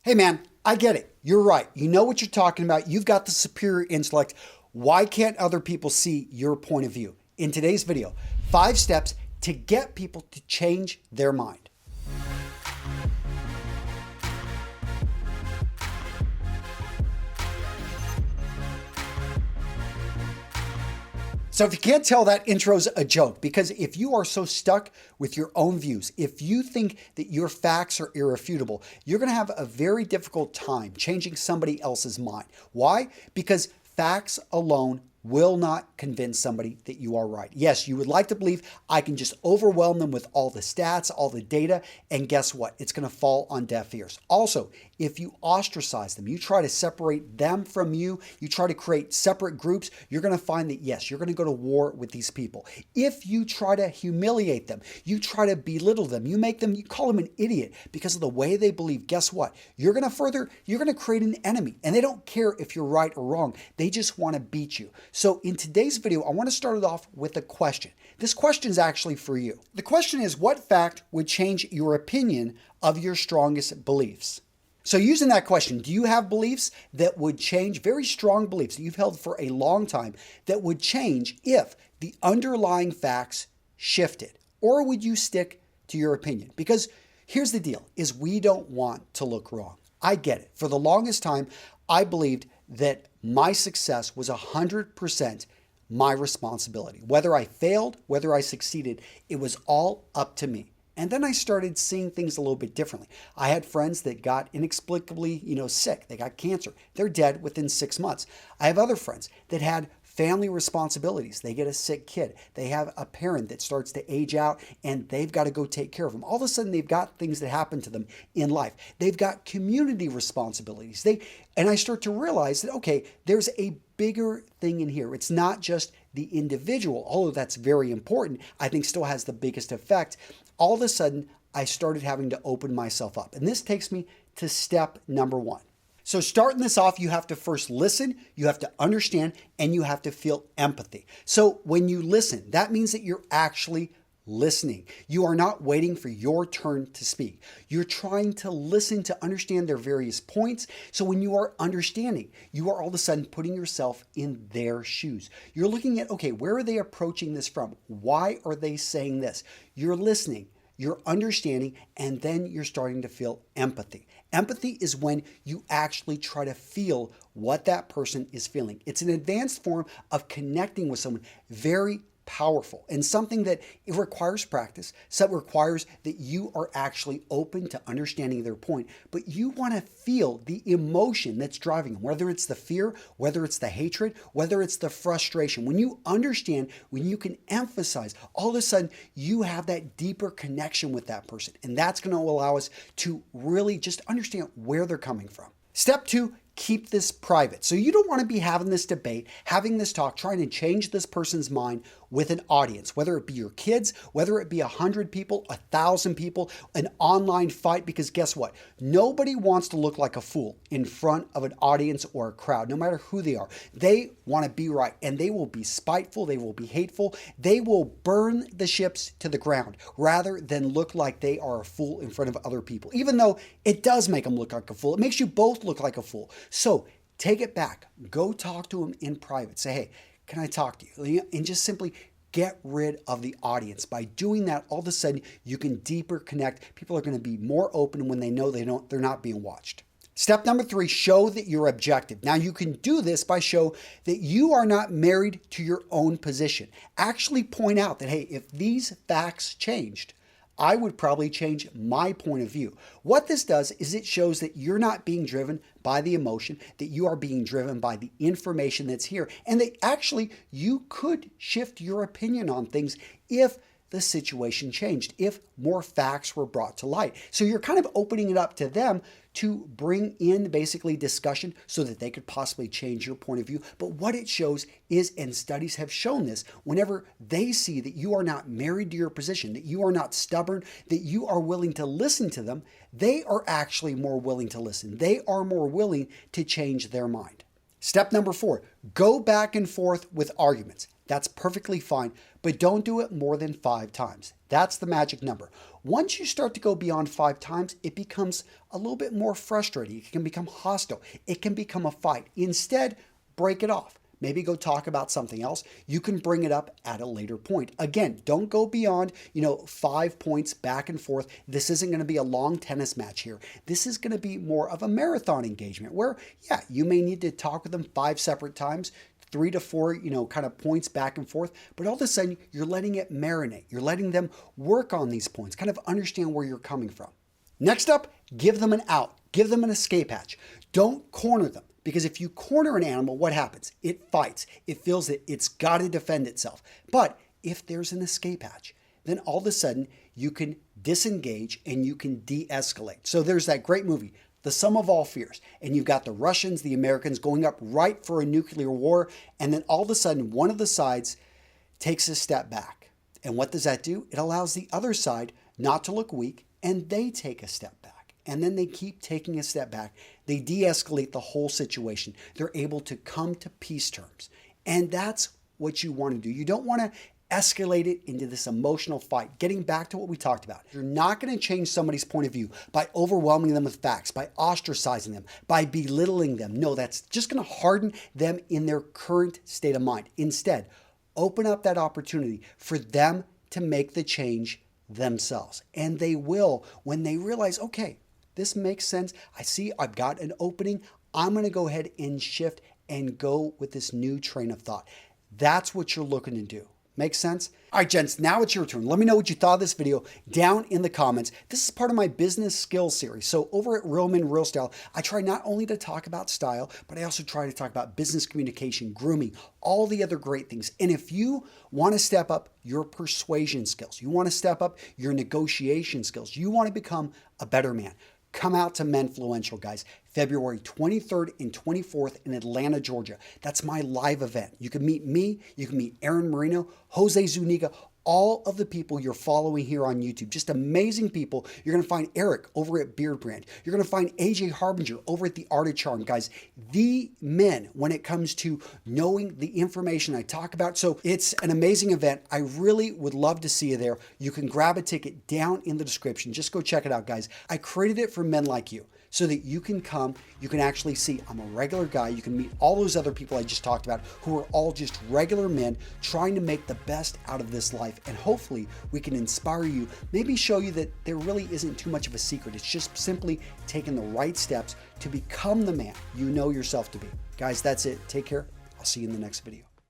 Hey man, I get it. You're right. You know what you're talking about. You've got the superior intellect. Why can't other people see your point of view? In today's video, 5 steps to get people to change their mind. So if you can't tell, that intro's a joke, because if you are so stuck with your own views, if you think that your facts are irrefutable, you're going to have a very difficult time changing somebody else's mind. Why? Because facts alone will not convince somebody that you are right. Yes, you would like to believe I can just overwhelm them with all the stats, all the data, and guess what? It's going to fall on deaf ears. Also, if you ostracize them, you try to separate them from you, you try to create separate groups, you're going to find that, yes, you're going to go to war with these people. If you try to humiliate them, you try to belittle them, you call them an idiot because of the way they believe, guess what? You're going to create an enemy, and they don't care if you're right or wrong. They just want to beat you. So in today's video, I want to start it off with a question. This question is actually for you. The question is, what fact would change your opinion of your strongest beliefs? So using that question, do you have beliefs that would change, very strong beliefs that you've held for a long time, that would change if the underlying facts shifted? Or would you stick to your opinion? Because here's the deal, is we don't want to look wrong. I get it. For the longest time, I believed that my success was 100% my responsibility. Whether I failed, whether I succeeded, it was all up to me. And then I started seeing things a little bit differently. I had friends that got inexplicably, sick. They got cancer. They're dead within 6 months. I have other friends that had family responsibilities. They get a sick kid. They have a parent that starts to age out and they've got to go take care of them. All of a sudden, they've got things that happen to them in life. They've got community responsibilities. And I start to realize that, okay, there's a bigger thing in here. It's not just the individual, although that's very important, I think still has the biggest effect. All of a sudden, I started having to open myself up. And this takes me to step number 1. So starting this off, you have to first listen, you have to understand, and you have to feel empathy. So when you listen, that means that you're actually listening. You are not waiting for your turn to speak. You're trying to listen to understand their various points. So when you are understanding, you are all of a sudden putting yourself in their shoes. You're looking at, okay, where are they approaching this from? Why are they saying this? You're listening, you're understanding, and then you're starting to feel empathy. Empathy is when you actually try to feel what that person is feeling. It's an advanced form of connecting with someone, very powerful, and something that it requires practice. So it requires that you are actually open to understanding their point, but you want to feel the emotion that's driving them, whether it's the fear, whether it's the hatred, whether it's the frustration. When you understand, when you can emphasize, all of a sudden you have that deeper connection with that person, and that's going to allow us to really just understand where they're coming from. Step 2, keep this private. So you don't want to be having this debate, having this talk, trying to change this person's mind with an audience, whether it be your kids, whether it be 100 people, 1,000 people, an online fight, because guess what? Nobody wants to look like a fool in front of an audience or a crowd, no matter who they are. They want to be right, and they will be spiteful, they will be hateful, they will burn the ships to the ground rather than look like they are a fool in front of other people. Even though it does make them look like a fool, it makes you both look like a fool. So take it back. Go talk to them in private. Say, hey, can I talk to you? And just simply get rid of the audience. By doing that, all of a sudden, you can deeper connect. People are going to be more open when they know they're not being watched. Step number 3, show that you're objective. Now, you can do this by show that you are not married to your own position. Actually point out that, hey, if these facts changed, I would probably change my point of view. What this does is it shows that you're not being driven by the emotion, that you are being driven by the information that's here, and that actually you could shift your opinion on things if the situation changed, if more facts were brought to light. So you're kind of opening it up to them to bring in basically discussion so that they could possibly change your point of view. But what it shows is, and studies have shown this, whenever they see that you are not married to your position, that you are not stubborn, that you are willing to listen to them, they are actually more willing to listen. They are more willing to change their mind. Step number 4, go back and forth with arguments. That's perfectly fine, but don't do it more than 5 times. That's the magic number. Once you start to go beyond 5 times, it becomes a little bit more frustrating. It can become hostile. It can become a fight. Instead, break it off. Maybe go talk about something else. You can bring it up at a later point. Again, don't go beyond, 5 points back and forth. This isn't going to be a long tennis match here. This is going to be more of a marathon engagement where, yeah, you may need to talk with them 5 separate times, 3 to 4, kind of points back and forth. But all of a sudden, you're letting it marinate. You're letting them work on these points, kind of understand where you're coming from. Next up, give them an out. Give them an escape hatch. Don't corner them. Because if you corner an animal, what happens? It fights. It feels that it's got to defend itself. But if there's an escape hatch, then all of a sudden you can disengage and you can de-escalate. So there's that great movie, The Sum of All Fears. And you've got the Russians, the Americans going up right for a nuclear war. And then all of a sudden, one of the sides takes a step back. And what does that do? It allows the other side not to look weak, and they take a step back. And then they keep taking a step back. They de-escalate the whole situation. They're able to come to peace terms. And that's what you want to do. You don't want to escalate it into this emotional fight. Getting back to what we talked about. You're not going to change somebody's point of view by overwhelming them with facts, by ostracizing them, by belittling them. No, that's just going to harden them in their current state of mind. Instead, open up that opportunity for them to make the change themselves. And they will when they realize, okay, this makes sense. I see I've got an opening. I'm going to go ahead and shift and go with this new train of thought. That's what you're looking to do. Make sense? All right, gents, now it's your turn. Let me know what you thought of this video down in the comments. This is part of my business skills series. So over at Real Men, Real Style, I try not only to talk about style, but I also try to talk about business communication, grooming, all the other great things. And if you want to step up your persuasion skills, you want to step up your negotiation skills, you want to become a better man, come out to Menfluential, guys. February 23rd and 24th in Atlanta, Georgia. That's my live event. You can meet me. You can meet Aaron Marino, Jose Zuniga, all of the people you're following here on YouTube. Just amazing people. You're going to find Eric over at Beard Brand. You're going to find AJ Harbinger over at The Art of Charm. Guys, the men when it comes to knowing the information I talk about. So it's an amazing event. I really would love to see you there. You can grab a ticket down in the description. Just go check it out, guys. I created it for men like you, so that you can come, you can actually see I'm a regular guy. You can meet all those other people I just talked about who are all just regular men trying to make the best out of this life. And hopefully we can inspire you, maybe show you that there really isn't too much of a secret. It's just simply taking the right steps to become the man you know yourself to be. Guys, that's it. Take care. I'll see you in the next video.